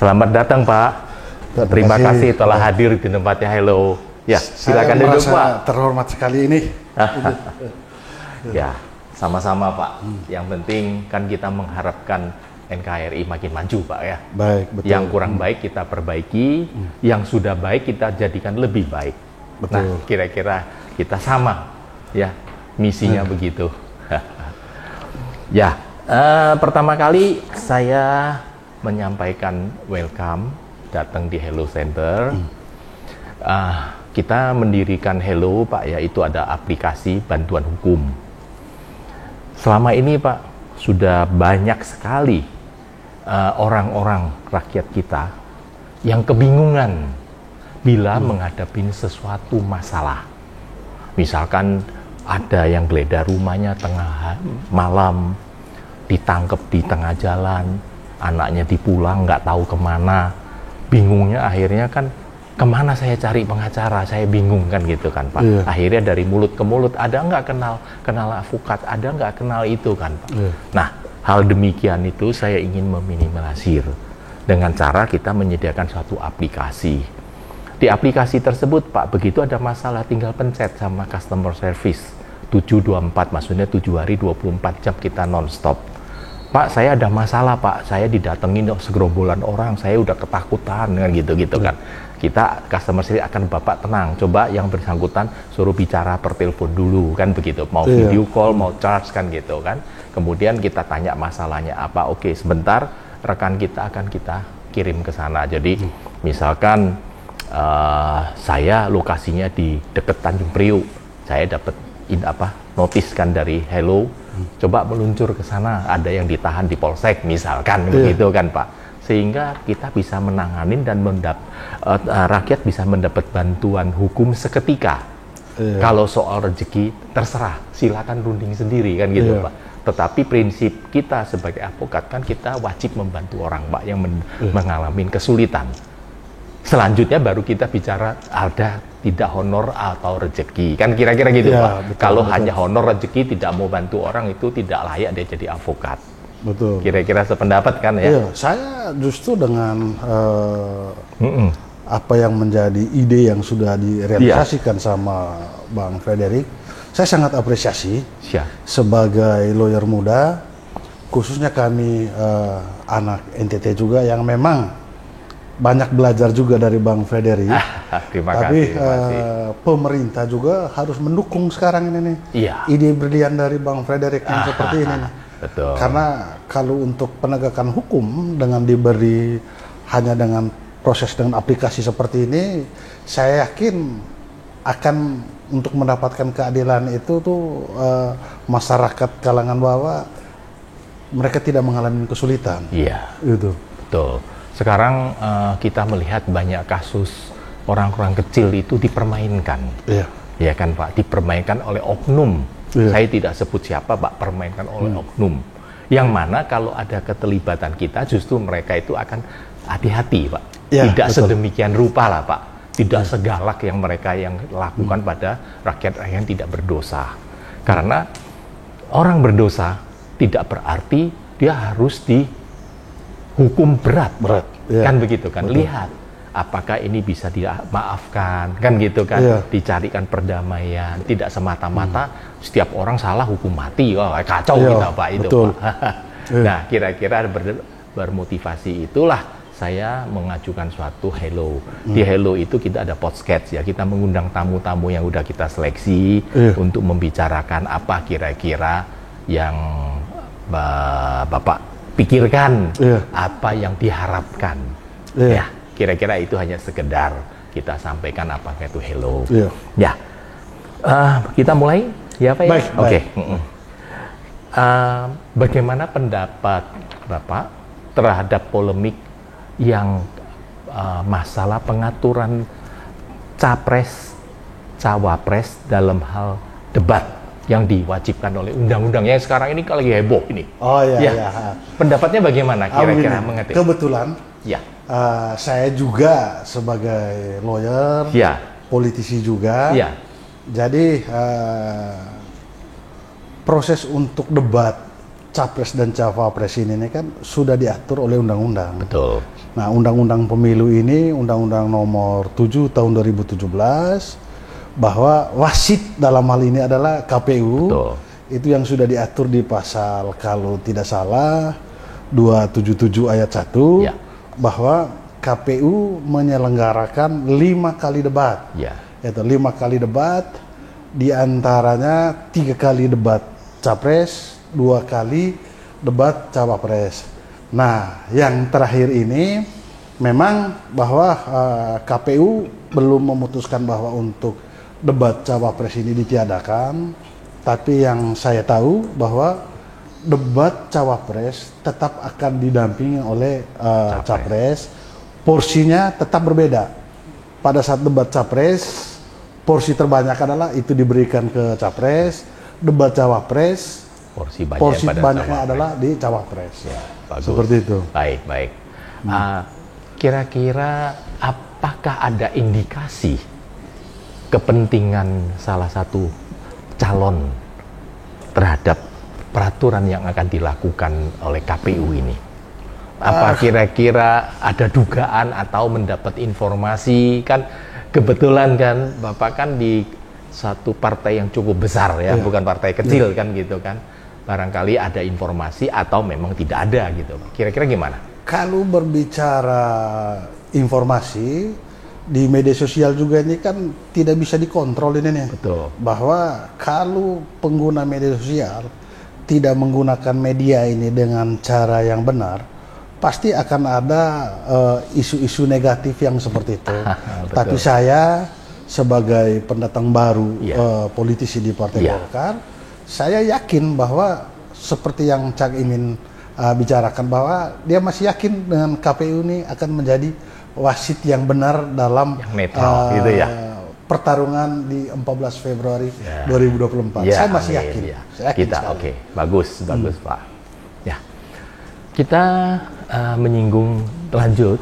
Selamat datang Pak. Terima kasih telah hadir di tempatnya Hello. Ya, silakan duduk Pak. Terhormat sekali ini. Ya, sama-sama Pak. Yang penting kan kita mengharapkan NKRI makin maju Pak ya. Baik, betul. Yang kurang baik kita perbaiki, yang sudah baik kita jadikan lebih baik. Betul. Nah, kira-kira kita sama ya, misinya begitu. Ya, pertama kali saya menyampaikan welcome datang di Hello Center. Kita mendirikan Hello Pak ya, itu ada aplikasi bantuan hukum. Selama ini Pak sudah banyak sekali orang-orang rakyat kita yang kebingungan bila menghadapi sesuatu masalah. Misalkan ada yang geledah rumahnya tengah malam, ditangkap di tengah jalan, anaknya dipulang nggak tahu kemana, bingungnya akhirnya kan kemana saya cari pengacara, saya bingung kan gitu kan Pak. Iya. Akhirnya dari mulut ke mulut, ada nggak kenal advokat, ada nggak kenal itu kan Pak. Iya. Nah, hal demikian itu saya ingin meminimalisir dengan cara kita menyediakan suatu aplikasi. Di aplikasi tersebut Pak, begitu ada masalah tinggal pencet sama customer service 724, maksudnya 7 hari 24 jam kita non-stop. Pak, saya ada masalah Pak, saya didatengin segerombolan orang, saya udah ketakutan kan gitu-gitu kan. Kita customer service akan Bapak tenang, coba yang bersangkutan suruh bicara per telepon dulu kan begitu, mau video call, mau charge kan gitu kan. Kemudian kita tanya masalahnya apa, oke sebentar rekan kita akan kita kirim ke sana. Jadi misalkan saya lokasinya di dekat Tanjung Priuk, saya dapat notis kan dari Hello, coba meluncur ke sana, ada yang ditahan di Polsek misalkan begitu kan Pak. Sehingga kita bisa menanganin dan rakyat bisa mendapat bantuan hukum seketika. Kalau soal rezeki terserah, silakan runding sendiri kan gitu Pak. Tetapi prinsip kita sebagai advokat kan kita wajib membantu orang Pak yang mengalami kesulitan. Selanjutnya baru kita bicara ada tidak honor atau rezeki, kan kira-kira gitu Pak. Betul, kalau betul. hanya honor rezeki tidak mau bantu orang itu tidak layak dia jadi advokat. Betul. Kira-kira sependapat kan ya? Iya, saya justru dengan apa yang menjadi ide yang sudah direalisasikan sama Bang Frederick, saya sangat apresiasi sebagai lawyer muda, khususnya kami anak NTT juga yang memang banyak belajar juga dari Bang Frederick. Terima Tapi kasih. pemerintah juga harus mendukung sekarang ini nih. Iya. Ide brilian dari Bang Frederick yang seperti ini nih. Betul. Karena kalau untuk penegakan hukum dengan diberi hanya dengan proses dengan aplikasi seperti ini, saya yakin akan untuk mendapatkan keadilan itu tuh masyarakat kalangan bawah mereka tidak mengalami kesulitan. Iya. Itu. Betul. Sekarang kita melihat banyak kasus orang-orang kecil itu dipermainkan. Iya. Ya kan Pak, dipermainkan oleh oknum. Iya. Saya tidak sebut siapa Pak, permainkan oleh oknum. Yang mana kalau ada keterlibatan kita justru mereka itu akan hati-hati Pak. Ya, tidak betul. sedemikian rupa lah Pak. Tidak segalak yang mereka yang lakukan pada rakyat yang tidak berdosa. Karena orang berdosa tidak berarti dia harus dihukum berat. Ya. Kan begitu kan. Betul. Lihat apakah ini bisa dimaafkan kan gitu kan. Dicarikan perdamaian, tidak semata-mata setiap orang salah hukum mati. Oh, kacau kita Pak itu Pak. Nah, kira-kira bermotivasi itulah saya mengajukan suatu Hello. Di Hello itu kita ada podcast ya, kita mengundang tamu-tamu yang udah kita seleksi untuk membicarakan apa kira-kira yang Bapak pikirkan, apa yang diharapkan. Ya, kira-kira itu hanya sekedar kita sampaikan apakah itu Hello. Ya, kita mulai ya Pak ya. Oke. Bagaimana pendapat Bapak terhadap polemik yang masalah pengaturan capres cawapres dalam hal debat yang diwajibkan oleh undang-undang yang sekarang ini lagi heboh ini. Oh iya. Pendapatnya bagaimana kira-kira mengerti? Kebetulan ya. Saya juga sebagai lawyer, politisi juga. Jadi proses untuk debat capres dan cawapres ini kan sudah diatur oleh undang-undang. Betul. Nah, undang-undang pemilu ini, undang-undang nomor 7 tahun 2017, bahwa wasit dalam hal ini adalah KPU. Betul. Itu yang sudah diatur di pasal, kalau tidak salah, 277 ayat 1, Ya. bahwa KPU menyelenggarakan 5 kali debat. Ya. Itu 5 kali debat, diantaranya 3 kali debat capres, 2 kali debat cawapres. Nah, yang terakhir ini memang bahwa KPU belum memutuskan bahwa untuk debat cawapres ini ditiadakan, tapi yang saya tahu bahwa debat cawapres tetap akan didampingi oleh capres. Porsinya tetap berbeda. Pada saat debat capres, porsi terbanyak adalah itu diberikan ke capres. Debat cawapres, Porsi banyaknya adalah di cawapres. Ya, bagus. Seperti itu. Baik. Kira-kira apakah ada indikasi kepentingan salah satu calon terhadap peraturan yang akan dilakukan oleh KPU ini? Apa kira-kira ada dugaan atau mendapat informasi? Kan kebetulan kan Bapak kan di satu partai yang cukup besar ya, bukan partai kecil kan gitu kan. Barangkali ada informasi atau memang tidak ada gitu. Kira-kira gimana? Kalau berbicara informasi di media sosial juga ini kan tidak bisa dikontrol ini nih. Betul. Bahwa kalau pengguna media sosial tidak menggunakan media ini dengan cara yang benar, pasti akan ada isu-isu negatif yang seperti itu. Tapi saya sebagai pendatang baru politisi di Partai Golkar, saya yakin bahwa seperti yang Cak Imin bicarakan, bahwa dia masih yakin dengan KPU ini akan menjadi wasit yang benar dalam yang netral gitu ya. Pertarungan di 14 Februari 2024. Ya, saya masih yakin. Ya. Saya yakin kita sekali. oke, bagus Pak. Ya, kita menyinggung lanjut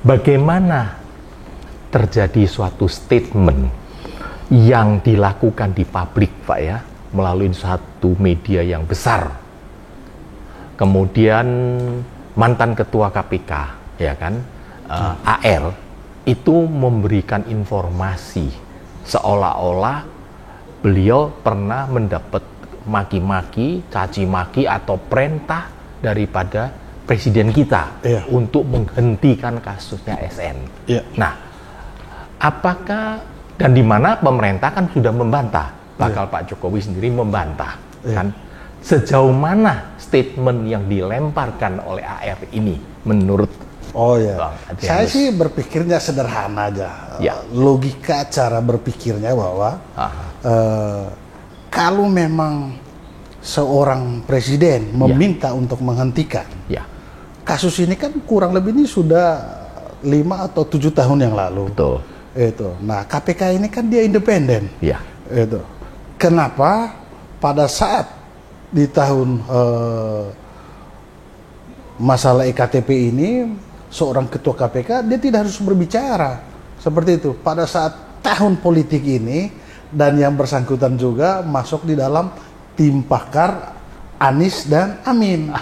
bagaimana terjadi suatu statement yang dilakukan di publik, Pak ya, melalui satu media yang besar. Kemudian mantan ketua KPK, ya kan, AR itu memberikan informasi seolah-olah beliau pernah mendapat maki-maki, caci maki atau perintah daripada presiden kita untuk menghentikan kasusnya SN. Nah, apakah dan di mana pemerintah kan sudah membantah, bakal Pak Jokowi sendiri membantah, kan? Sejauh mana statement yang dilemparkan oleh AR ini menurut Bang Adrianus? Saya sih berpikirnya sederhana aja. Logika cara berpikirnya bahwa kalau memang seorang presiden meminta untuk menghentikan kasus ini, kan kurang lebih ini sudah 5 atau 7 tahun yang lalu. Betul. Itu. Nah, KPK ini kan dia independen. Itu. Kenapa pada saat di tahun masalah EKTP ini seorang ketua KPK dia tidak harus berbicara seperti itu pada saat tahun politik ini, dan yang bersangkutan juga masuk di dalam tim pakar Anies dan Amin.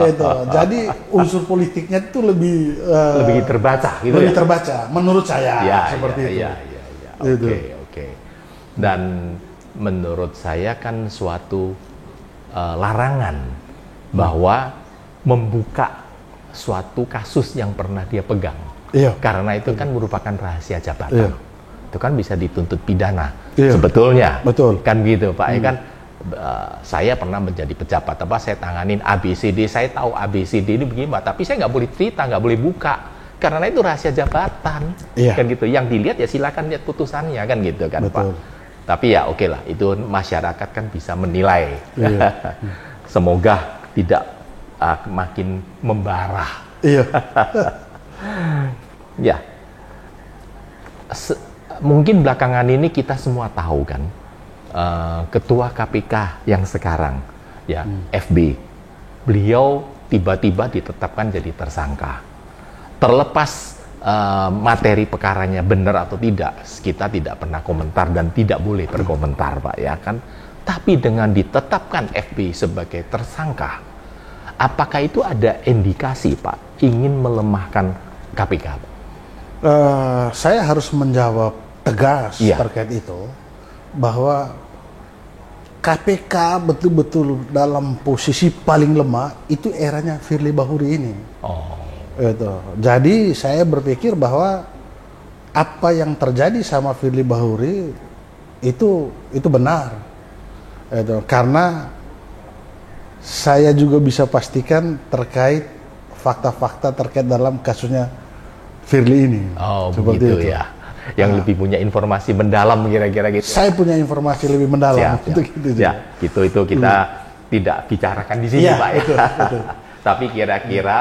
Itu. Jadi unsur politiknya itu lebih terbaca gitu, lebih terbaca menurut saya seperti itu. Oke. Dan menurut saya kan suatu larangan bahwa membuka suatu kasus yang pernah dia pegang. Karena itu kan merupakan rahasia jabatan. Itu kan bisa dituntut pidana. Sebetulnya. Betul. Kan gitu, Pak. Kan saya pernah menjadi pejabat saya tanganin ABCD, saya tahu ABCD ini begini, tapi saya nggak boleh cerita, nggak boleh buka karena itu rahasia jabatan. Kan gitu. Yang dilihat ya silakan lihat putusannya, kan gitu kan. Betul. Pak. Tapi ya oke lah, itu masyarakat kan bisa menilai. Semoga tidak makin membara. Mungkin belakangan ini kita semua tahu kan, ketua KPK yang sekarang FB, beliau tiba-tiba ditetapkan jadi tersangka. Terlepas materi perkaranya benar atau tidak, kita tidak pernah komentar dan tidak boleh berkomentar, Pak ya kan. Tapi dengan ditetapkan FB sebagai tersangka, apakah itu ada indikasi, Pak, ingin melemahkan KPK, Pak? Saya harus menjawab tegas terkait itu, bahwa KPK betul-betul dalam posisi paling lemah itu eranya Firly Bahuri ini. Itu. Jadi saya berpikir bahwa apa yang terjadi sama Firly Bahuri itu benar. Itu. Karena saya juga bisa pastikan terkait fakta-fakta terkait dalam kasusnya Firly ini. Seperti begitu itu. Ya. Yang lebih punya informasi mendalam kira-kira gitu. Saya punya informasi lebih mendalam. Itu kita tidak bicarakan di sini, Pak. Itu. Tapi kira-kira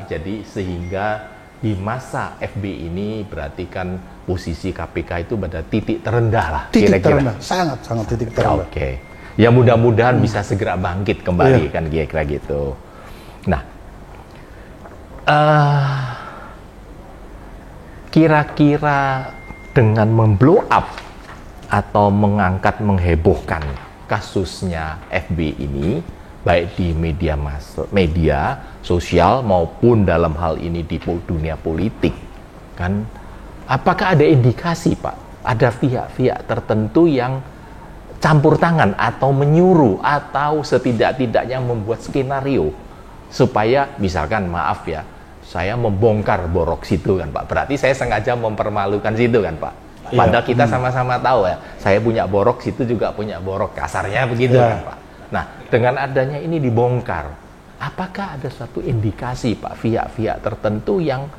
jadi sehingga di masa FB ini berarti kan posisi KPK itu pada titik terendah lah. Titik terendah, sangat titik terendah. Oke. Ya mudah-mudahan bisa segera bangkit kembali kan kira-kira gitu. Nah, kira-kira dengan memblow up atau mengangkat, menghebohkan kasusnya FB ini, baik di media sosial maupun dalam hal ini di dunia politik, kan? Apakah ada indikasi, Pak? Ada pihak-pihak tertentu yang campur tangan atau menyuruh atau setidak-tidaknya membuat skenario supaya misalkan maaf ya, saya membongkar borok situ kan, Pak. Berarti saya sengaja mempermalukan situ kan, Pak. Padahal kita sama-sama tahu ya, saya punya borok, situ juga punya borok. Kasarnya begitu kan, Pak. Nah, dengan adanya ini dibongkar, apakah ada suatu indikasi, Pak, pihak-pihak tertentu yang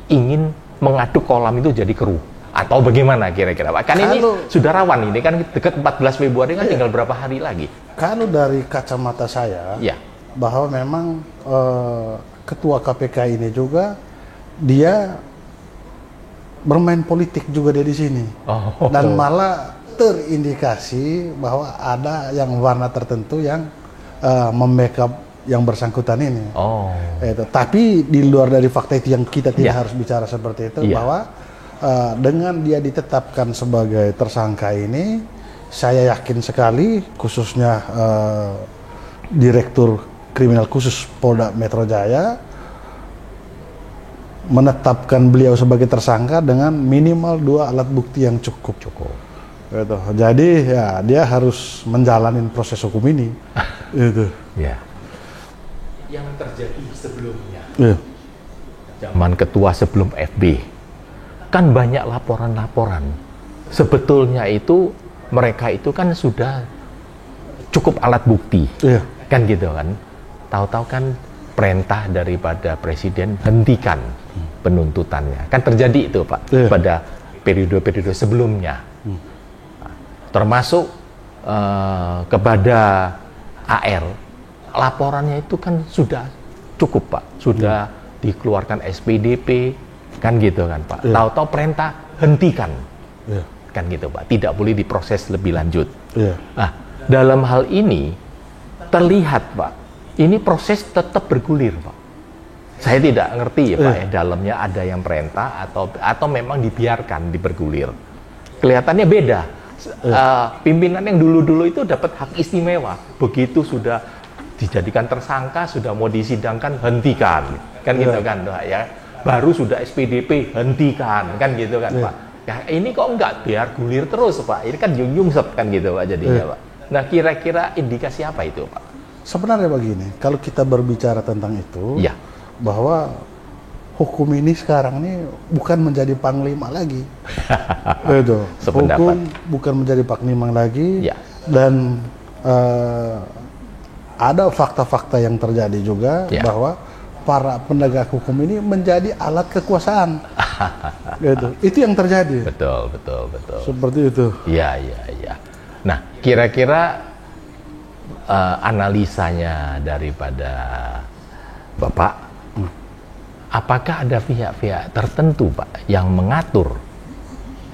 ingin mengaduk kolam itu jadi keruh? Atau bagaimana kira-kira, Pak? Kan ini sudah rawan, ini kan dekat 14 Februari kan tinggal berapa hari lagi. Kalau dari kacamata saya, bahwa memang Ketua KPK ini juga dia bermain politik juga dia di sini, dan malah terindikasi bahwa ada yang warna tertentu yang membackup yang bersangkutan ini. Tapi di luar dari fakta itu yang kita tidak harus bicara seperti itu, bahwa dengan dia ditetapkan sebagai tersangka ini, saya yakin sekali khususnya Direktur Kriminal Khusus Polda Metro Jaya menetapkan beliau sebagai tersangka dengan minimal 2 alat bukti yang cukup. Gitu. Jadi ya dia harus menjalani proses hukum ini. Itu. Yang terjadi sebelumnya, zaman ketua sebelum FB, kan banyak laporan-laporan. Sebetulnya itu mereka itu kan sudah cukup alat bukti, kan gitu kan. Tahu-tahu kan perintah daripada presiden hentikan penuntutannya. Kan terjadi itu, Pak, pada periode-periode sebelumnya. Termasuk kepada AR, laporannya itu kan sudah cukup, Pak. Sudah dikeluarkan SPDP, kan gitu kan, Pak. Tahu-tahu perintah hentikan, kan gitu, Pak. Tidak boleh diproses lebih lanjut. Nah, dalam hal ini terlihat, Pak, ini proses tetap bergulir, Pak. Saya tidak ngerti ya, Pak, dalamnya ada yang perintah atau memang dibiarkan bergulir. Kelihatannya beda. Pimpinan yang dulu-dulu itu dapat hak istimewa. Begitu sudah dijadikan tersangka, sudah mau disidangkan, hentikan. Kan gitu kan, Pak, ya. Baru sudah SPDP, hentikan. Kan gitu kan, Pak. Ya, ini kok enggak, biar gulir terus, Pak. Ini kan nyungsep kan gitu, Pak, jadinya, Pak. Nah, kira-kira indikasi apa itu, Pak? Sebenarnya begini, kalau kita berbicara tentang itu, bahwa hukum ini sekarang ini bukan menjadi panglima lagi. Itu. Hukum bukan menjadi panglima lagi, dan ada fakta-fakta yang terjadi juga bahwa para penegak hukum ini menjadi alat kekuasaan. Gitu. Itu yang terjadi. Betul. Seperti itu. Iya. Nah, kira-kira analisanya daripada Bapak, apakah ada pihak-pihak tertentu, Pak, yang mengatur,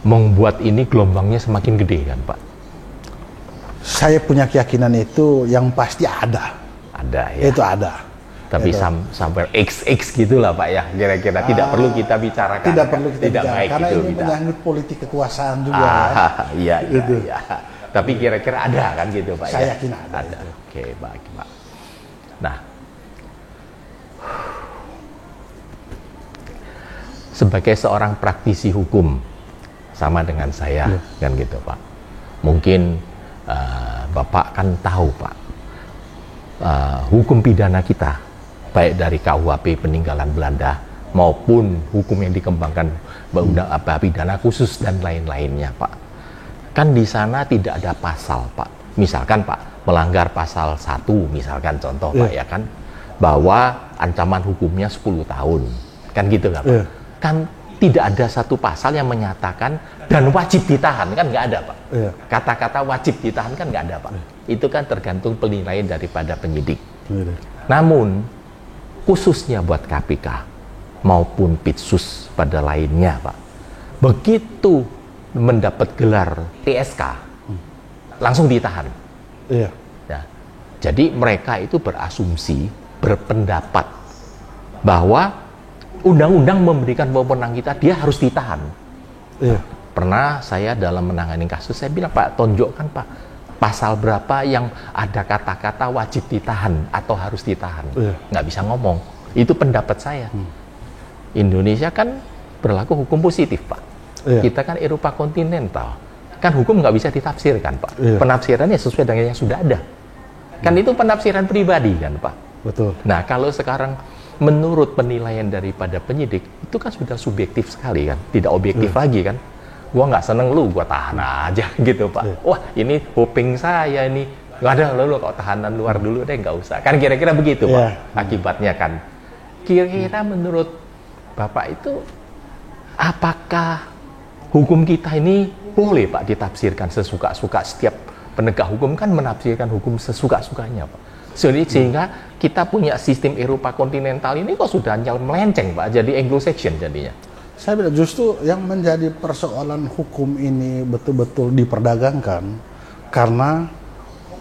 membuat ini gelombangnya semakin gede kan, Pak? Saya punya keyakinan itu yang pasti ada. Ada ya? Itu ada. Tapi sampai XX gitulah, Pak, ya, kira-kira. Tidak perlu kita bicarakan. Tidak perlu kita bicarakan, baik karena itu, ini menyangkut politik kekuasaan juga. Iya. Tapi kira-kira ada kan gitu Pak? Saya ya? yakin ada. Oke, baik Pak. Nah, sebagai seorang praktisi hukum sama dengan saya, kan gitu Pak. Mungkin Bapak kan tahu Pak, hukum pidana kita, baik dari KUHP peninggalan Belanda maupun hukum yang dikembangkan pidana khusus dan lain-lainnya Pak. Kan di sana tidak ada pasal Pak. Misalkan Pak, melanggar pasal 1 misalkan contoh Pak ya kan, bahwa ancaman hukumnya 10 tahun. Kan gitu kan Pak? Kan tidak ada satu pasal yang menyatakan dan wajib ditahan, kan nggak ada Pak. Kata-kata wajib ditahan kan nggak ada Pak. Itu kan tergantung penilaian daripada penyidik. Namun khususnya buat KPK maupun Pitsus pada lainnya Pak, begitu mendapat gelar TSK langsung ditahan. Nah, jadi mereka itu berasumsi, berpendapat bahwa undang-undang memberikan wewenang kita, dia harus ditahan. Pernah saya dalam menangani kasus, saya bilang Pak, tunjukkan Pak pasal berapa yang ada kata-kata wajib ditahan atau harus ditahan. Nggak bisa ngomong. Itu pendapat saya. Indonesia kan berlaku hukum positif Pak. Kita kan Eropa kontinental. Kan hukum nggak bisa ditafsirkan Pak. Penafsirannya sesuai dengan yang sudah ada. Kan itu penafsiran pribadi kan Pak. Betul. Nah kalau sekarang menurut penilaian daripada penyidik, itu kan sudah subjektif sekali kan. Tidak objektif lagi kan. Gua nggak seneng lu, gua tahan aja gitu Pak. Wah ini hoping saya ini. Nggak ada lu kok tahanan luar dulu deh, nggak usah. Kan kira-kira begitu Pak. Akibatnya kan. Kira-kira menurut Bapak itu, apakah hukum kita ini boleh Pak ditafsirkan sesuka-suka? Setiap penegak hukum kan menafsirkan hukum sesuka-sukanya Pak. Sehingga kita punya sistem Eropa kontinental ini kok sudah melenceng Pak, jadi Anglo-Saxon jadinya. Saya bilang justru yang menjadi persoalan hukum ini betul-betul diperdagangkan karena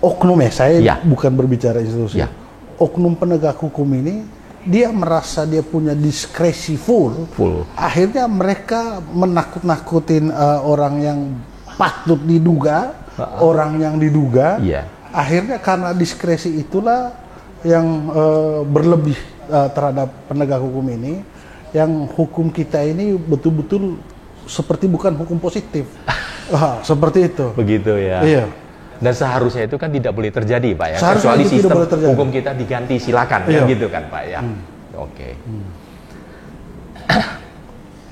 oknum saya bukan berbicara institusi. Oknum penegak hukum ini dia merasa dia punya diskresi full. Akhirnya mereka menakut-nakutin orang yang patut diduga, orang yang diduga. Akhirnya karena diskresi itulah yang berlebih terhadap penegak hukum ini, yang hukum kita ini betul-betul seperti bukan hukum positif. Seperti itu. Begitu ya. Iya. Dan seharusnya itu kan tidak boleh terjadi Pak ya. Seharusnya kecuali sistem hukum kita diganti silakan kan gitu kan Pak ya. Oke.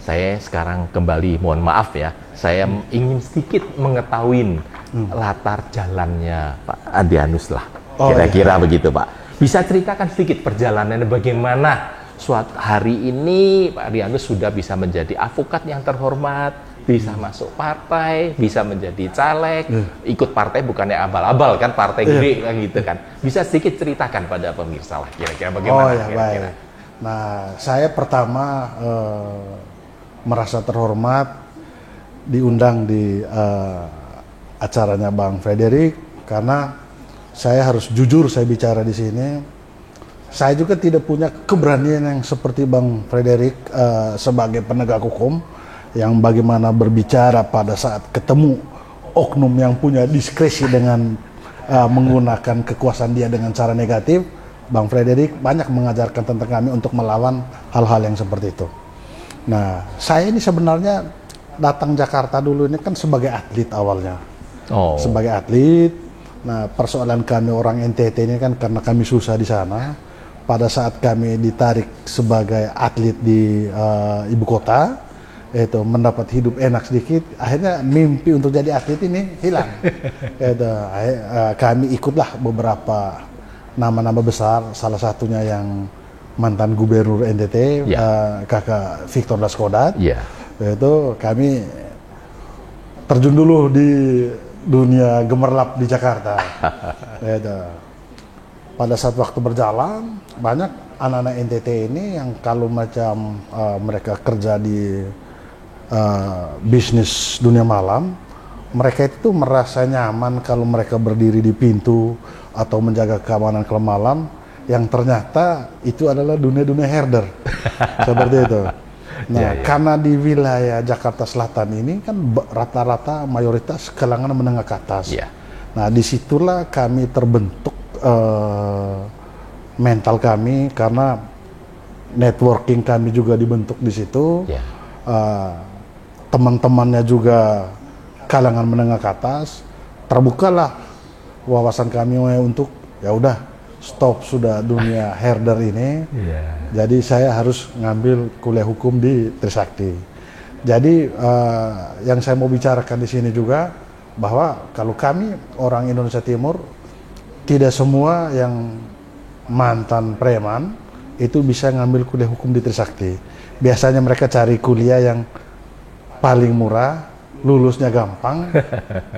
Saya sekarang kembali, mohon maaf ya, saya ingin sedikit mengetahui latar jalannya Pak Adrianus lah. Kira-kira begitu Pak. Bisa ceritakan sedikit perjalanannya bagaimana suatu hari ini Pak Adrianus sudah bisa menjadi advokat yang terhormat, bisa masuk partai, bisa menjadi caleg, ikut partai bukannya abal-abal kan, partai gede kan gitu kan. Bisa sedikit ceritakan pada pemirsa lah kira-kira bagaimana kira-kira. Nah, saya pertama merasa terhormat diundang di acaranya Bang Frederick karena saya harus jujur saya bicara di sini. Saya juga tidak punya keberanian yang seperti Bang Frederick sebagai penegak hukum yang bagaimana berbicara pada saat ketemu oknum yang punya diskresi dengan menggunakan kekuasaan dia dengan cara negatif. Bang Frederick banyak mengajarkan tentang kami untuk melawan hal-hal yang seperti itu. Nah, saya ini sebenarnya datang Jakarta dulu ini kan sebagai atlet awalnya. Sebagai atlet. Nah, persoalan kami orang NTT ini kan karena kami susah di sana. Pada saat kami ditarik sebagai atlet di ibu kota, itu mendapat hidup enak sedikit, akhirnya mimpi untuk jadi atlet ini hilang. Kami ikutlah beberapa nama-nama besar, salah satunya yang mantan gubernur NTT, kakak Victor Daskodat. Itu kami terjun dulu di dunia gemerlap di Jakarta. Pada saat waktu berjalan, banyak anak-anak NTT ini yang kalau macam mereka kerja di bisnis dunia malam, mereka itu merasa nyaman kalau mereka berdiri di pintu atau menjaga keamanan klub malam, yang ternyata itu adalah dunia-dunia herder. Seperti itu. Nah, karena di wilayah Jakarta Selatan ini kan rata-rata mayoritas kalangan menengah ke atas. Ya. Nah, disitulah kami terbentuk mental kami, karena networking kami juga dibentuk di situ. Ya. Teman-temannya juga kalangan menengah ke atas. Terbukalah wawasan kami untuk ya udah stop sudah dunia herder ini. Jadi saya harus ngambil kuliah hukum di Trisakti. Jadi yang saya mau bicarakan di sini juga bahwa kalau kami orang Indonesia Timur, tidak semua yang mantan preman itu bisa ngambil kuliah hukum di Trisakti. Biasanya mereka cari kuliah yang paling murah, lulusnya gampang,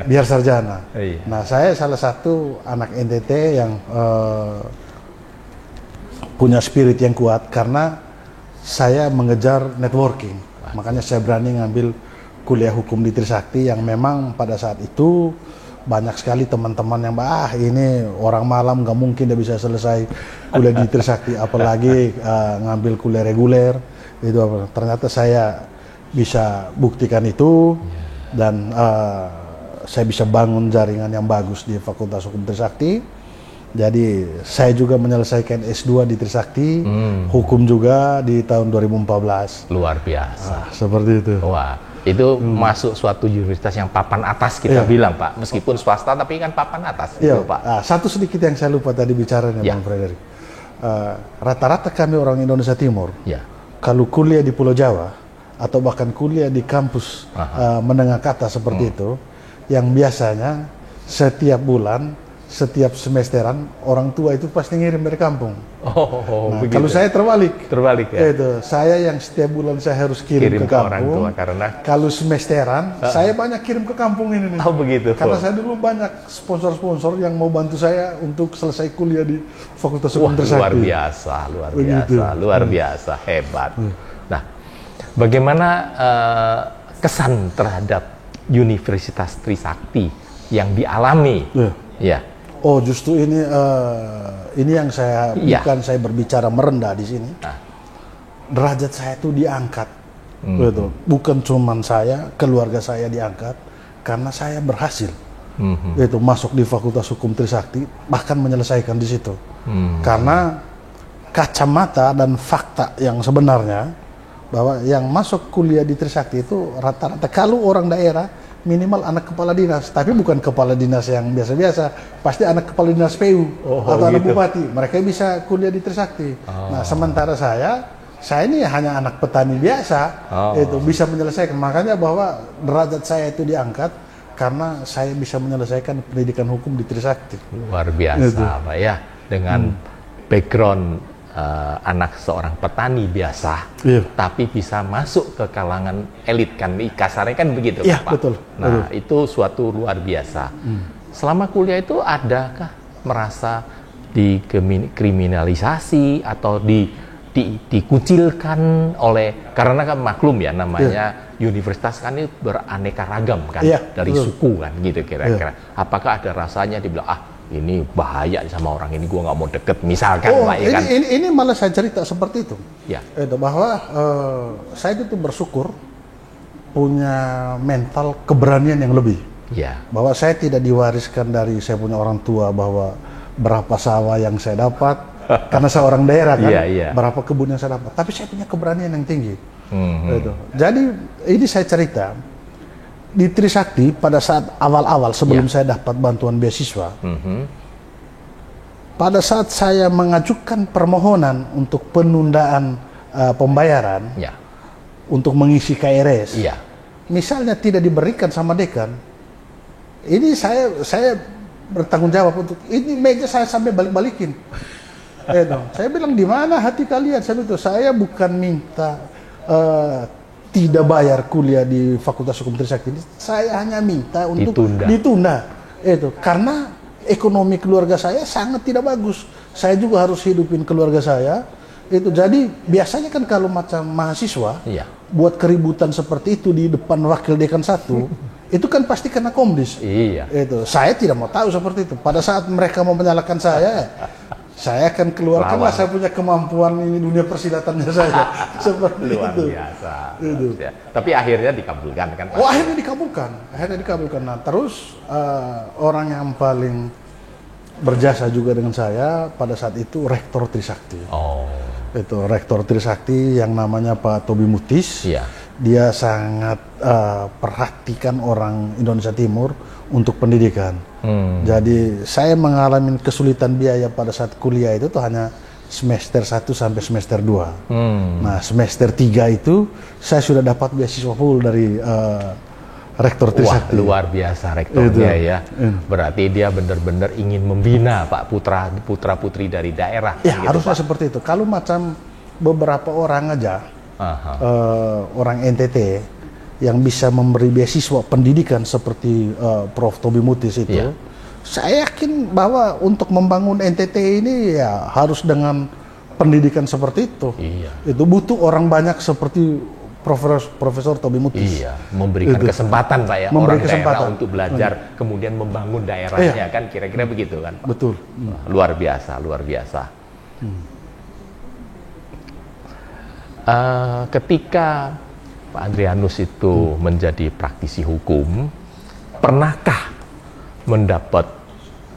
biar sarjana. Nah, saya salah satu anak NTT yang punya spirit yang kuat karena saya mengejar networking. Makanya saya berani ngambil kuliah hukum di Trisakti yang memang pada saat itu banyak sekali teman-teman yang ini orang malam nggak mungkin dia bisa selesai kuliah di Trisakti, apalagi ngambil kuliah reguler. Itu ternyata saya bisa buktikan itu. Dan saya bisa bangun jaringan yang bagus di Fakultas Hukum Trisakti. Jadi saya juga menyelesaikan S2 di Trisakti, hukum juga di tahun 2014. Luar biasa. Seperti itu. Wah, itu masuk suatu universitas yang papan atas kita bilang, Pak. Meskipun swasta tapi kan papan atas. Iya, itu, Pak. Satu sedikit yang saya lupa tadi bicaranya, Bang Frederick. Rata-rata kami orang Indonesia Timur, kalau kuliah di Pulau Jawa atau bahkan kuliah di kampus menengah ke atas seperti itu, yang biasanya setiap bulan, setiap semesteran orang tua itu pasti ngirim dari kampung. Kalau saya terbalik ya. Itu saya yang setiap bulan saya harus kirim ke kampung. Orang tua, karena kalau semesteran saya banyak kirim ke kampung ini nih. Begitu. Karena saya dulu banyak sponsor-sponsor yang mau bantu saya untuk selesai kuliah di Fakultas Hukum Trisakti. Luar biasa, hebat. Nah, bagaimana kesan terhadap Universitas Trisakti yang dialami? Oh, justru ini yang saya bukan saya berbicara merendah di sini. Derajat saya itu diangkat, gitu. Bukan cuman saya, keluarga saya diangkat karena saya berhasil, itu masuk di Fakultas Hukum Trisakti, bahkan menyelesaikan di situ. Karena kacamata dan fakta yang sebenarnya bahwa yang masuk kuliah di Trisakti itu rata-rata kalau orang daerah minimal anak kepala dinas, tapi bukan kepala dinas yang biasa-biasa, pasti anak kepala dinas PU atau anak bupati, mereka bisa kuliah di Trisakti. Nah, sementara saya ini hanya anak petani biasa, itu bisa menyelesaikan. Makanya bahwa derajat saya itu diangkat karena saya bisa menyelesaikan pendidikan hukum di Trisakti. Luar biasa, Pak ya, dengan background anak seorang petani biasa, tapi bisa masuk ke kalangan elit, kan kasarnya kan begitu, Pak. Betul. Nah, itu suatu luar biasa. Selama kuliah itu adakah merasa dikriminalisasi atau dikucilkan oleh, karena kan maklum ya namanya universitas kan ini beraneka ragam kan, dari suku kan gitu kira-kira. Apakah ada rasanya dibilang ini bahaya sama orang ini, gua nggak mau deket misalkan, Pak, ya kan? Ini malah saya cerita seperti itu. Bahwa saya itu bersyukur punya mental keberanian yang lebih. Bahwa saya tidak diwariskan dari saya punya orang tua bahwa berapa sawah yang saya dapat karena saya orang daerah kan, berapa kebun yang saya dapat. Tapi saya punya keberanian yang tinggi. Jadi ini saya cerita. Di Trisakti pada saat awal-awal sebelum saya dapat bantuan beasiswa, pada saat saya mengajukan permohonan untuk penundaan pembayaran untuk mengisi KRS, misalnya tidak diberikan sama dekan, ini saya bertanggung jawab untuk ini meja saya sampai balik-balikin. Saya bilang, di mana hati kalian? Saya bukan minta tidak bayar kuliah di Fakultas Hukum Trisakti ini, saya hanya minta untuk ditunda. Karena ekonomi keluarga saya sangat tidak bagus. Saya juga harus hidupin keluarga saya. Jadi biasanya kan kalau macam mahasiswa buat keributan seperti itu di depan wakil dekan satu, itu kan pasti kena komdis. Saya tidak mau tahu seperti itu. Pada saat mereka mau menyalahkan saya, saya akan keluarkanlah saya punya kemampuan ini dunia persilatannya saya. Seperti Luar itu. biasa. Itu. Ya. Tapi akhirnya dikabulkan kan Pak? Oh, akhirnya dikabulkan. Nah, terus orang yang paling berjasa juga dengan saya pada saat itu Rektor Trisakti. Oh. Itu Rektor Trisakti yang namanya Pak Tobi Mutis. Iya. Dia sangat perhatikan orang Indonesia Timur untuk pendidikan. Jadi saya mengalami kesulitan biaya pada saat kuliah itu tuh hanya semester 1 sampai semester 2. Nah, semester 3 itu saya sudah dapat beasiswa full dari Rektor Trisakti. Wah, luar biasa rektornya ya. Berarti dia benar-benar ingin membina Pak putra-putri dari daerah. Ya, gitu, harusnya Pak. seperti itu. Kalau macam beberapa orang aja, orang NTT yang bisa memberi beasiswa pendidikan seperti Prof. Tobi Mutis itu, Iya. saya yakin bahwa untuk membangun NTT ini ya harus dengan pendidikan seperti itu. Iya. Itu butuh orang banyak seperti Profesor Tobi Mutis. Iya, memberikan Itu. kesempatan Pak ya, Memberi orang kesempatan. daerah untuk belajar, kemudian membangun daerahnya Iya. kan, kira-kira begitu kan Pak? Betul. Wah, luar biasa, luar biasa. Ketika Pak Adrianus itu menjadi praktisi hukum, pernahkah mendapat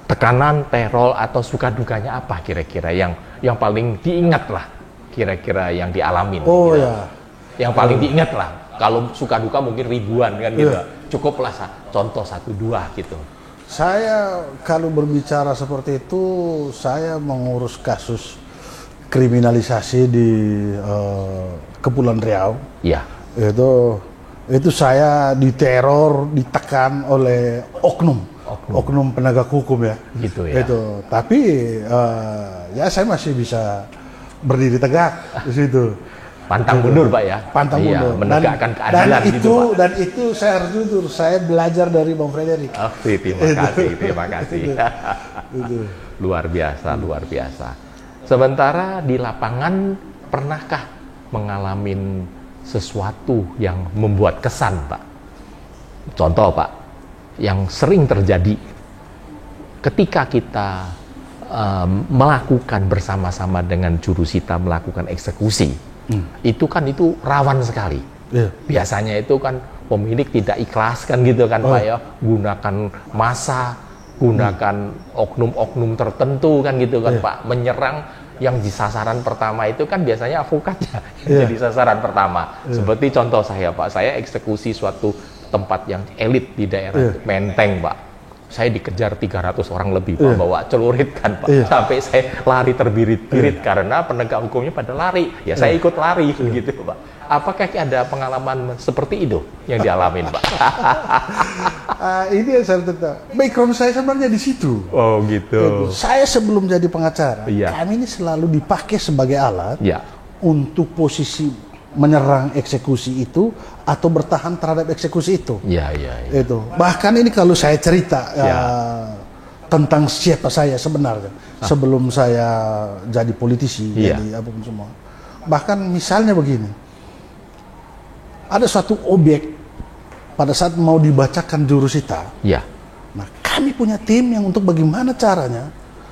tekanan, teror atau suka dukanya apa kira-kira yang paling diingat lah, kira-kira yang dialamin? Oh gitu. ya. Yang paling diingat lah, kalau suka duka mungkin ribuan kan gitu. Iya. Cukuplah contoh 1-2 gitu. Saya kalau berbicara seperti itu, saya mengurus kasus kriminalisasi di Kepulauan Riau. Iya. Itu saya diteror, ditekan oleh oknum penegak hukum ya. Gitu ya. Tapi ya saya masih bisa berdiri tegak di situ. Pantang mundur Pak ya. Pantang Iya, mundur. menegakkan keadilan gitu Pak. Dan itu saya harus jujur, saya belajar dari Bang Frederick. Oh, terima kasih. Itu. Luar biasa, luar biasa. Sementara di lapangan pernahkah mengalami sesuatu yang membuat kesan Pak? Contoh Pak, yang sering terjadi ketika kita melakukan bersama-sama dengan jurusita melakukan eksekusi. Itu rawan sekali. Yeah. Biasanya itu kan pemilik tidak ikhlas kan gitu kan Pak ya, gunakan massa, gunakan oknum-oknum tertentu kan gitu kan Pak, menyerang yang di sasaran pertama itu kan biasanya avokatnya yang jadi sasaran pertama. Seperti contoh saya Pak, saya eksekusi suatu tempat yang elit di daerah Menteng Pak. Saya dikejar 300 orang lebih Pak, bawa celurit kan Pak, sampai saya lari terbirit-birit karena penegak hukumnya pada lari, ya saya ikut lari gitu Pak. Apakah ada pengalaman seperti itu yang dialamin Pak? Ini yang saya tetap. Background saya sebenarnya di situ. Oh gitu. Saya sebelum jadi pengacara, Iya. kami ini selalu dipakai sebagai alat Ya. untuk posisi menyerang eksekusi itu atau bertahan terhadap eksekusi itu. Ya. Itu. Bahkan ini kalau saya cerita tentang siapa saya sebenarnya sebelum saya jadi politisi, jadi apapun semua. Bahkan misalnya begini, ada suatu objek pada saat mau dibacakan jurusita. Ya. Nah, kami punya tim yang untuk bagaimana caranya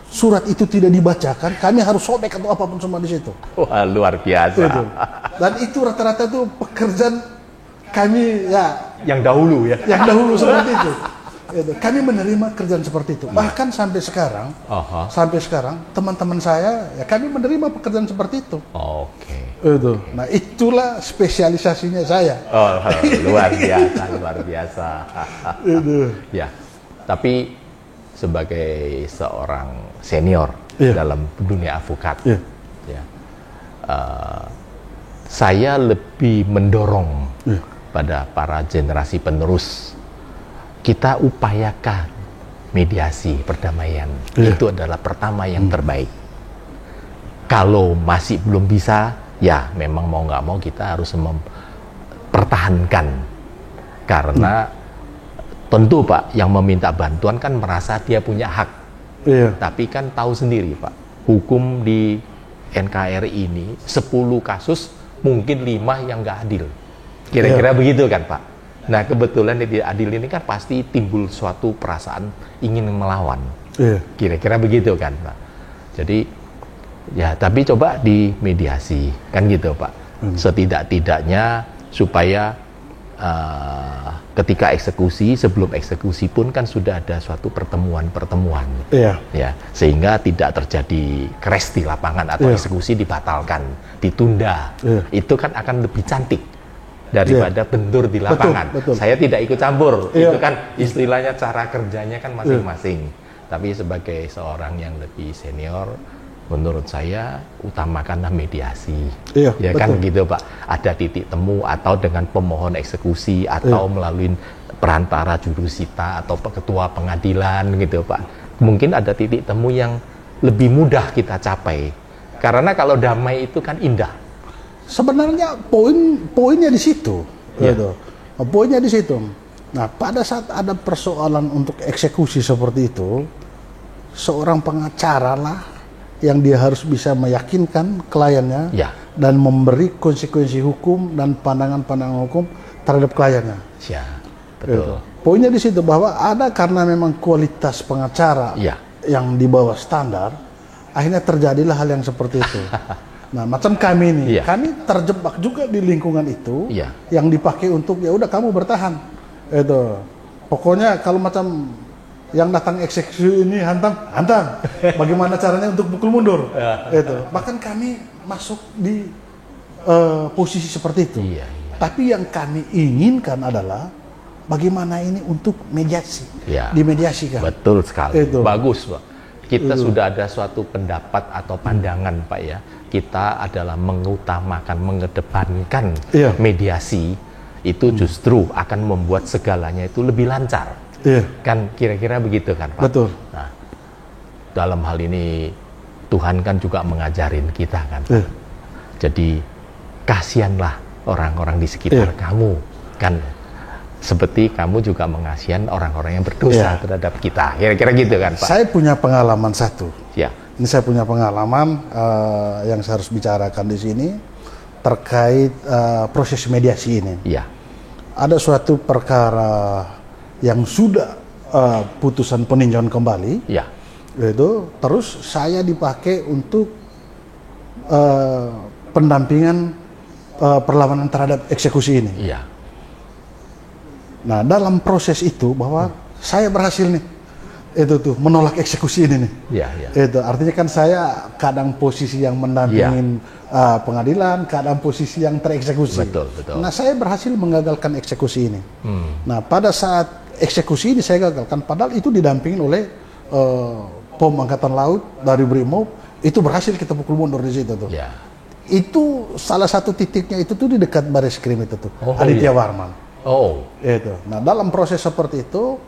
surat itu tidak dibacakan, kami harus sobek atau apapun semua di situ. Wah, luar biasa. Itu. Dan itu rata-rata itu pekerjaan kami ya Yang dahulu ya. yang dahulu seperti itu. Kami menerima kerjaan seperti itu. Bahkan sampai sekarang teman-teman saya ya kami menerima pekerjaan seperti itu. Oke. Itu. Nah, itulah spesialisasinya saya. Oh, luar biasa, luar biasa. Itu. Ya. Tapi sebagai seorang senior dalam dunia advokat, saya lebih mendorong pada para generasi penerus, kita upayakan mediasi perdamaian. Itu adalah pertama yang terbaik. Kalau masih belum bisa, ya memang mau nggak mau kita harus mempertahankan, karena tentu Pak, yang meminta bantuan kan merasa dia punya hak. Tapi kan tahu sendiri Pak, hukum di NKRI ini 10 kasus mungkin 5 yang nggak adil. Kira-kira begitu kan Pak. Nah kebetulan di adil ini kan pasti timbul suatu perasaan ingin melawan. Kira-kira begitu kan Pak. Jadi ya, tapi coba dimediasi, kan gitu Pak. Setidak-tidaknya supaya ketika eksekusi, sebelum eksekusi pun kan sudah ada suatu pertemuan-pertemuan. Iya. Ya, sehingga tidak terjadi crash di lapangan atau eksekusi dibatalkan, ditunda. Itu kan akan lebih cantik daripada bentur di lapangan. Betul. Saya tidak ikut campur. Itu kan istilahnya cara kerjanya kan masing-masing. Tapi sebagai seorang yang lebih senior, menurut saya utamakanlah mediasi. Ya betul. Kan gitu Pak. Ada titik temu atau dengan pemohon eksekusi atau melalui perantara jurusita atau ketua pengadilan gitu Pak. Mungkin ada titik temu yang lebih mudah kita capai. Karena kalau damai itu kan indah. Sebenarnya poinnya di situ. Gitu. Poinnya di situ. Nah, pada saat ada persoalan untuk eksekusi seperti itu, seorang pengacara lah yang dia harus bisa meyakinkan kliennya dan memberi konsekuensi hukum dan pandangan-pandangan hukum terhadap kliennya. Ya, betul. Gitu. Poinnya di situ bahwa ada karena memang kualitas pengacara yang di bawah standar, akhirnya terjadilah hal yang seperti itu. Nah, macam kami ini, kami terjebak juga di lingkungan itu yang dipakai untuk ya udah kamu bertahan. Itu. Pokoknya kalau macam yang datang eksekusi ini hantam. Bagaimana caranya untuk pukul mundur? Itu. Bahkan kami masuk di posisi seperti itu. Tapi yang kami inginkan adalah bagaimana ini untuk mediasi, dimediasikan. Betul sekali. Itu. Bagus, Pak. Kita sudah ada suatu pendapat atau pandangan, Pak ya. Kita adalah mengutamakan, mengedepankan mediasi. Itu justru akan membuat segalanya itu lebih lancar. Kan kira-kira begitu kan Pak? Betul. Nah, dalam hal ini Tuhan kan juga mengajarin kita kan Pak. Jadi kasihanlah orang-orang di sekitar kamu kan, seperti kamu juga mengasihan orang-orang yang berdosa terhadap kita. Kira-kira gitu kan Pak? Saya punya pengalaman satu. Ya. Ini saya punya pengalaman yang saya harus bicarakan di sini terkait proses mediasi ini. Ya. Ada suatu perkara yang sudah putusan peninjauan kembali. Ya. Itu terus saya dipakai untuk pendampingan perlawanan terhadap eksekusi ini. Iya. Nah, dalam proses itu bahwa saya berhasil nih, itu tuh menolak eksekusi ini nih. Iya. Itu artinya kan saya kadang posisi yang mendampingin pengadilan, kadang posisi yang tereksekusi. Betul. Nah, saya berhasil menggagalkan eksekusi ini. Nah, pada saat eksekusi ini saya gagalkan, padahal itu didampingin oleh POM Angkatan Laut dari Brimob, itu berhasil kita pukul mundur di situ tuh. Ya. Itu salah satu titiknya itu tuh di dekat Baris Krim itu tuh, Aditya Warman. Itu. Nah, dalam proses seperti itu,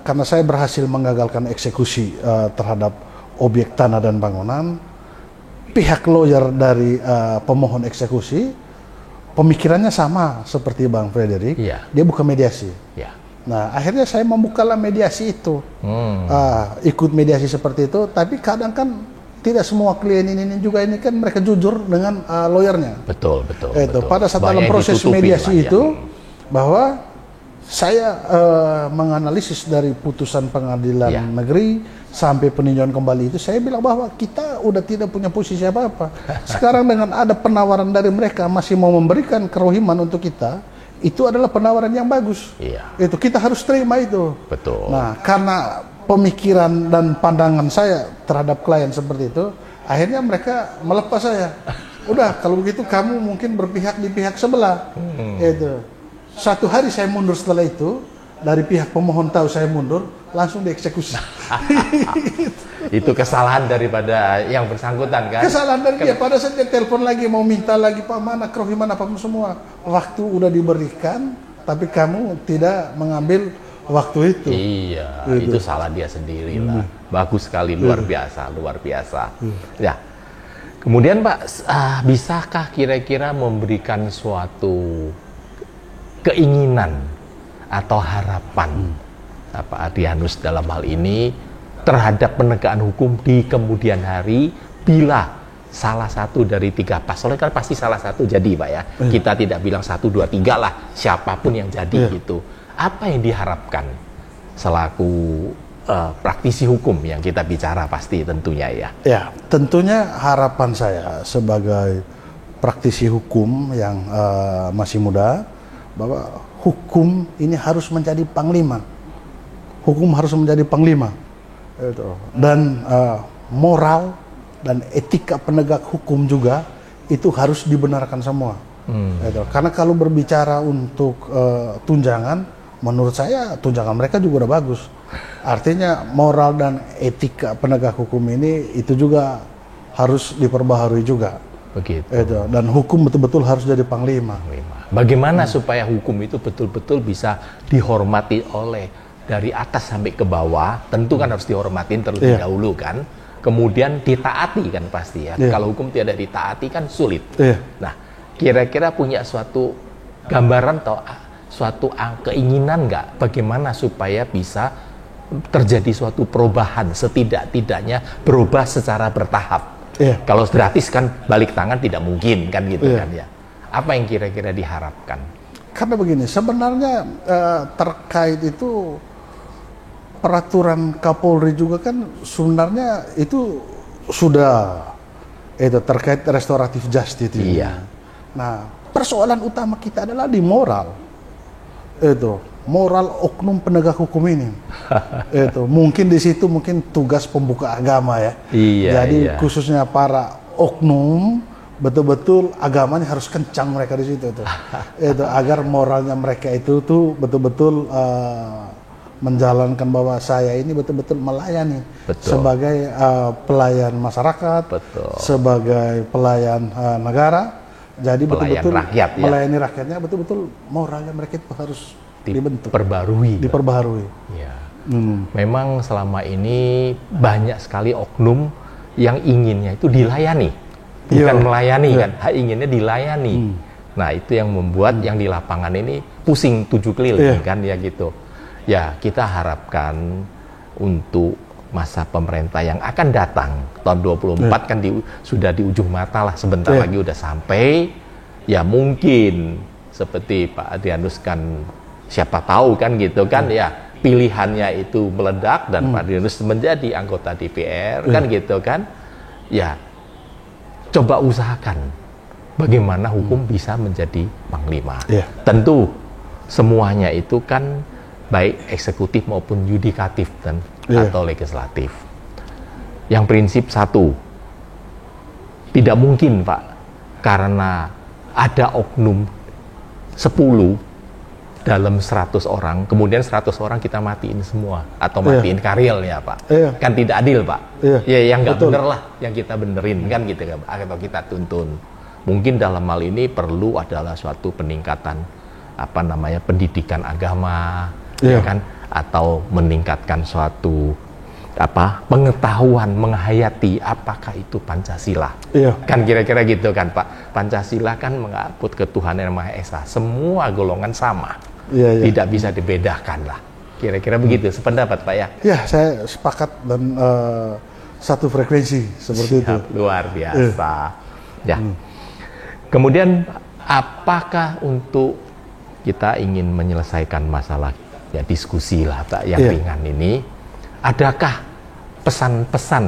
karena saya berhasil menggagalkan eksekusi terhadap objek tanah dan bangunan, pihak lawyer dari pemohon eksekusi pemikirannya sama seperti Bang Frederick, dia buka mediasi. Nah, akhirnya saya membukalah mediasi itu, ikut mediasi seperti itu. Tapi kadang kan tidak semua klien ini juga ini kan mereka jujur dengan lawyernya. Betul. Pada saat dalam proses mediasi itu, bahwa saya menganalisis dari putusan pengadilan negeri sampai peninjauan kembali itu, saya bilang bahwa kita udah tidak punya posisi apa-apa. Sekarang dengan ada penawaran dari mereka masih mau memberikan kerohiman untuk kita, itu adalah penawaran yang bagus. Itu kita harus terima itu. Betul. Nah, karena pemikiran dan pandangan saya terhadap klien seperti itu, akhirnya mereka melepas saya. Udah, kalau begitu kamu mungkin berpihak di pihak sebelah. Itu. Satu hari saya mundur setelah itu, dari pihak pemohon tahu saya mundur, langsung dieksekusi. Itu kesalahan daripada yang bersangkutan kan? Kesalahan dari dia. Pada saat dia telepon lagi, mau minta lagi, Pak mana kerohiman apa semua. Waktu udah diberikan, tapi kamu tidak mengambil waktu itu. Iya, itu salah dia sendiri lah. Bagus sekali, luar biasa. Ya. Kemudian Pak, bisakah kira-kira memberikan suatu keinginan atau harapan Pak Adrianus dalam hal ini terhadap penegakan hukum di kemudian hari, bila salah satu dari 3 pasal, kan pasti salah satu jadi Pak ya. Kita tidak bilang 1, 2, 3 lah, siapapun yang jadi gitu. Apa yang diharapkan selaku praktisi hukum yang kita bicara pasti tentunya ya. Ya, tentunya harapan saya sebagai praktisi hukum yang masih muda, bahwa hukum ini harus menjadi panglima. Hukum harus menjadi panglima. Dan moral dan etika penegak hukum juga itu harus dibenarkan semua. Karena kalau berbicara untuk tunjangan, menurut saya tunjangan mereka juga udah bagus. Artinya moral dan etika penegak hukum ini itu juga harus diperbaharui juga. Begitu. Dan hukum betul-betul harus jadi panglima. Bagaimana supaya hukum itu betul-betul bisa dihormati oleh dari atas sampai ke bawah? Tentu kan harus dihormatin terlebih dahulu kan. Kemudian ditaati kan pasti ya. Kalau hukum tidak ditaati kan sulit. Nah, kira-kira punya suatu gambaran atau suatu keinginan nggak bagaimana supaya bisa terjadi suatu perubahan, setidak-tidaknya berubah secara bertahap. Kalau gratis kan balik tangan tidak mungkin kan gitu kan ya. Apa yang kira-kira diharapkan? Karena begini, sebenarnya terkait itu peraturan Kapolri juga kan sebenarnya itu sudah terkait restoratif justice itu. Nah, persoalan utama kita adalah di moral. Moral oknum penegak hukum ini. Mungkin di situ mungkin tugas pembuka agama ya. Jadi khususnya para oknum betul-betul agamanya harus kencang mereka di situ agar moralnya mereka itu tuh betul-betul menjalankan bahwa saya ini betul-betul melayani sebagai pelayan masyarakat, sebagai pelayan negara. Jadi betul-betul melayani rakyatnya, betul-betul moralnya mereka itu harus dibentuk, diperbaharui. Memang selama ini banyak sekali oknum yang inginnya itu dilayani, bukan melayani kan, inginnya dilayani. Nah, itu yang membuat yang di lapangan ini pusing tujuh keliling kan ya gitu. Ya, kita harapkan untuk masa pemerintah yang akan datang tahun 24 kan sudah di ujung mata lah, sebentar lagi udah sampai. Ya mungkin seperti Pak Adrianus kan siapa tahu kan gitu kan ya, pilihannya itu meledak dan Pak Adrianus menjadi anggota DPR kan gitu kan. Ya coba usahakan bagaimana hukum bisa menjadi panglima. Tentu semuanya itu kan baik eksekutif maupun yudikatif dan atau legislatif. Yang prinsip satu, tidak mungkin Pak, karena ada oknum 10 dalam 100 orang, kemudian 100 orang kita matiin semua atau matiin karilnya Pak. Kan tidak adil Pak. Ya yang nggak bener lah yang kita benerin kan gitu kan, atau kita tuntun. Mungkin dalam hal ini perlu adalah suatu peningkatan pendidikan agama, ya kan, atau meningkatkan suatu pengetahuan menghayati apakah itu Pancasila. Kan kira-kira gitu kan Pak. Pancasila kan mengangkut ketuhanan yang Maha Esa, semua golongan sama. Tidak bisa dibedakan lah. Kira-kira begitu sependapat Pak ya? Ya, saya sepakat dan satu frekuensi seperti itu. Luar biasa. Ya. Kemudian apakah untuk kita ingin menyelesaikan masalah ya diskusi lah Pak yang ringan ini, adakah pesan-pesan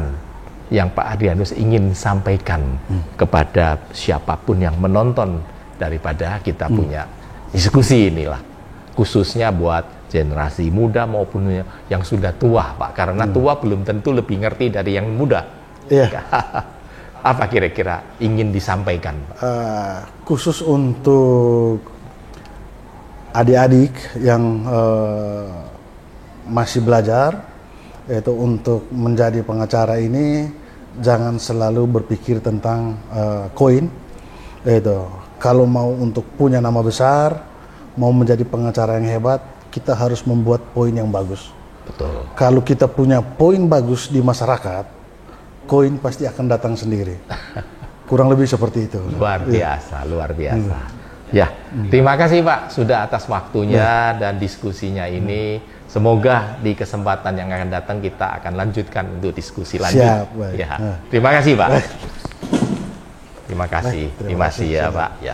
yang Pak Adrianus ingin sampaikan kepada siapapun yang menonton daripada kita punya diskusi inilah, khususnya buat generasi muda maupun yang sudah tua Pak, karena tua belum tentu lebih ngerti dari yang muda. Apa kira-kira ingin disampaikan Pak? Khusus untuk adik-adik yang masih belajar, yaitu untuk menjadi pengacara ini jangan selalu berpikir tentang koin. Yaitu kalau mau untuk punya nama besar, mau menjadi pengacara yang hebat, kita harus membuat poin yang bagus. Betul. Kalau kita punya poin bagus di masyarakat, koin pasti akan datang sendiri. Kurang lebih seperti itu. Luar biasa, luar biasa. Ya, terima kasih Pak sudah atas waktunya dan diskusinya ini. Semoga di kesempatan yang akan datang kita akan lanjutkan untuk diskusi lanjut. Siap, baik. Ya. Terima kasih Pak. Terima kasih. Terima kasih ya Pak. Ya.